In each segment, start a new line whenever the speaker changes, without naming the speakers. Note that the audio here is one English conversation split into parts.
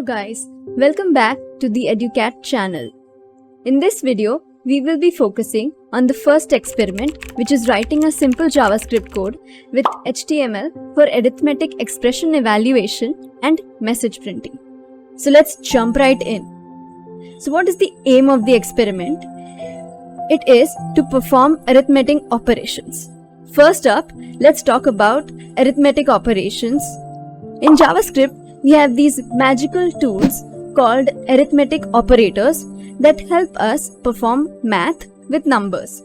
Hello guys, welcome back to the EduCat channel. In this video, we will be focusing on the first experiment, which is writing a simple JavaScript code with HTML for arithmetic expression evaluation and message printing. So let's jump right in. So what is the aim of the experiment? It is to perform arithmetic operations. First up, let's talk about arithmetic operations. In JavaScript, we have these magical tools called arithmetic operators that help us perform math with numbers.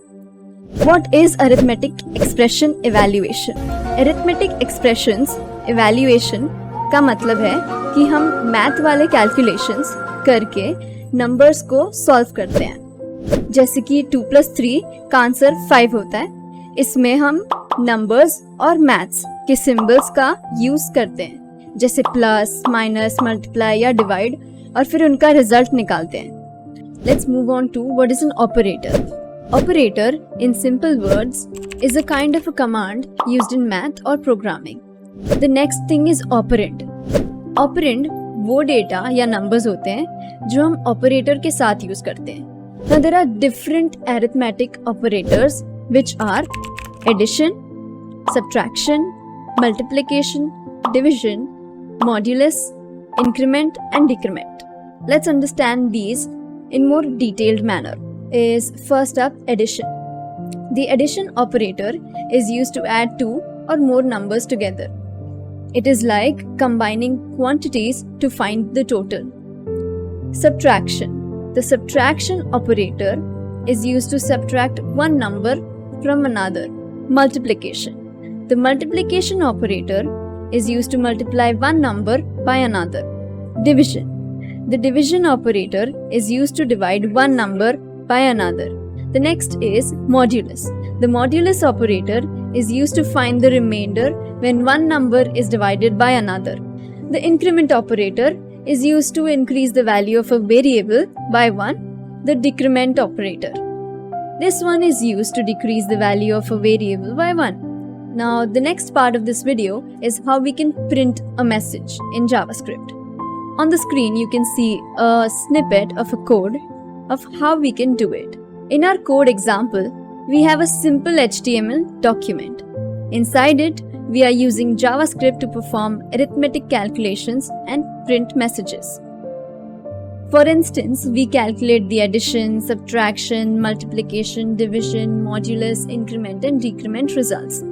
What is arithmetic expression evaluation? Arithmetic expressions evaluation का मतलब है कि हम math वाले calculations करके numbers को solve करते हैं. जैसे कि 2 + 3 का आंसर 5 होता है. इसमें हम नंबर्स और मैथ्स के सिंबल्स का यूज करते हैं, जैसे प्लस, माइनस, मल्टीप्लाई या डिवाइड, और फिर उनका रिजल्ट निकालते हैं. Let's move on to what is an operator. Operator in simple words is a kind of a command used in math और programming. The next thing is operand. Operand वो data या numbers होते हैं जो हम operator के साथ use करते हैं. Now there are different arithmetic operators which are addition, subtraction, multiplication, division, modulus, increment and decrement. Let's understand these in more detailed manner. Is first up addition. The addition operator is used to add two or more numbers together. It is like combining quantities to find the total. Subtraction. The subtraction operator is used to subtract one number from another. Multiplication. The multiplication operator is used to multiply one number by another. Division. The division operator is used to divide one number by another. The next is modulus. The modulus operator is used to find the remainder when one number is divided by another. The increment operator is used to increase the value of a variable by 1. The decrement operator. This one is used to decrease the value of a variable by 1. Now, the next part of this video is how we can print a message in JavaScript. On the screen, you can see a snippet of a code of how we can do it. In our code example, we have a simple HTML document. Inside it, we are using JavaScript to perform arithmetic calculations and print messages. For instance, we calculate the addition, subtraction, multiplication, division, modulus, increment and decrement results.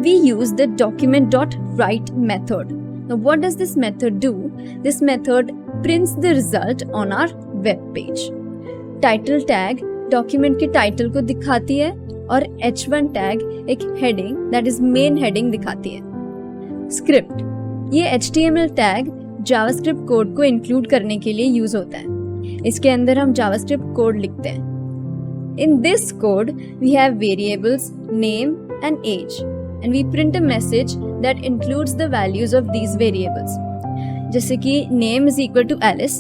We use the document.write method. Now, what does this method do? This method prints the result on our web page. Title tag document के title को दिखाती है और H1 tag एक heading that is main heading दिखाती है. Script. ये HTML tag JavaScript code को इंक्लूड करने के लिए यूज होता है. इसके अंदर हम JavaScript कोड लिखते हैं. In this code, we have variables, name and age. And we print a message that includes the values of these variables. जैसे कि name is equal to Alice.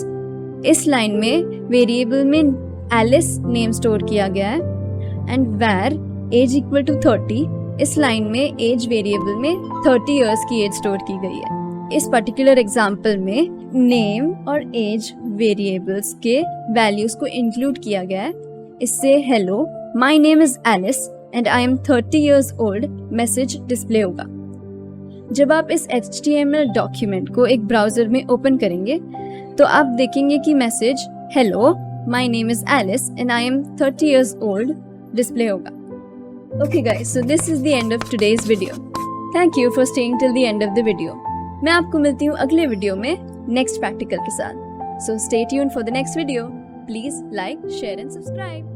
इस लाइन में वेरिएबल में Alice नेम स्टोर किया गया है. And where age equal to 30. इस line में age वेरिएबल में 30 years की एज स्टोर की गई है. इस पर्टिकुलर एग्जाम्पल में नेम और एज वेरिएबल्स के वैल्यूज को इंक्लूड किया गया है. इससे hello, my name is Alice and I am 30 years old message display होगा. जब आप इस HTML डॉक्यूमेंट को एक ब्राउजर में ओपन करेंगे तो आप देखेंगे कि message hello, my name is Alice and I am 30 years old display होगा. Okay guys, so this is the end of today's video. Thank you for staying till the end of the video. मैं आपको मिलती हूँ अगले video में next practical के साथ. So stay tuned for the next video. Please like, share and subscribe.